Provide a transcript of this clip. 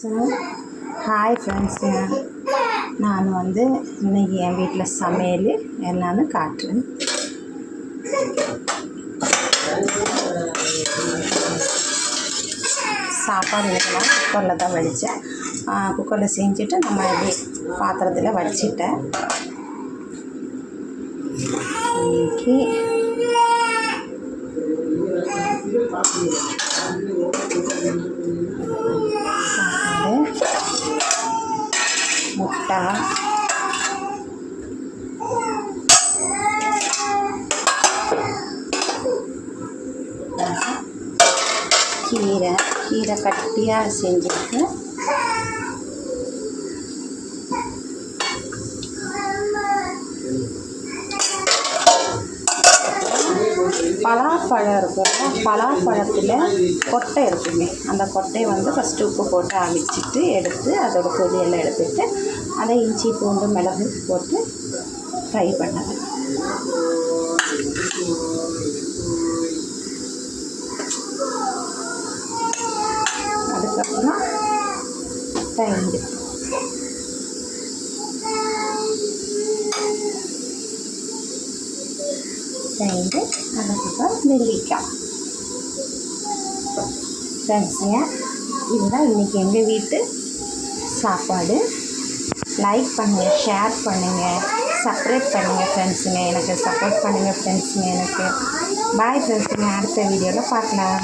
Hi ஃப்ரெண்ட்ஸுங்க, நான் இன்றைக்கி என் வீட்டில் சமையல் என்னன்னு காட்டுறேன். சாப்பாடு வைக்கலாம் குக்கரில் தான் வடித்தேன். குக்கரில் செஞ்சுட்டு நம்ம இப்படி பாத்திரத்தில் வடிச்சிட்டேன். இன்றைக்கி சாப்பாடு முட்டை கீரை கட்டியாக செஞ்சுருக்கு. பலாப்பழம் இருக்குல்ல, பலாப்பழத்தில் கொட்டை இருக்குமே, அந்த கொட்டையை ஃபஸ்ட்டு உப்பு போட்டு அவிச்சிட்டு எடுத்து அதோட கொதியெல்லாம் எடுத்துட்டு அதை இஞ்சி பூண்டு மிளகு போட்டு ஃப்ரை பண்ணது. அதுக்கப்புறம் தயிர், அதுக்கப்புறம் நெல்லிக்காய். ஃப்ரெண்ட்ஸுங்க, இதுதான் இன்றைக்கி எங்கள் வீட்டு சாப்பாடு. லைக் பண்ணுங்கள், ஷேர் பண்ணுங்கள், சப்ஸ்கிரைப் பண்ணுங்கள் ஃப்ரெண்ட்ஸுங்க. எனக்கு சப்போர்ட் பண்ணுங்கள் ஃப்ரெண்ட்ஸுங்க. எனக்கு பாய் ஃப்ரெண்ட்ஸுங்க. அடுத்த வீடியோவில் பார்க்கலாம்.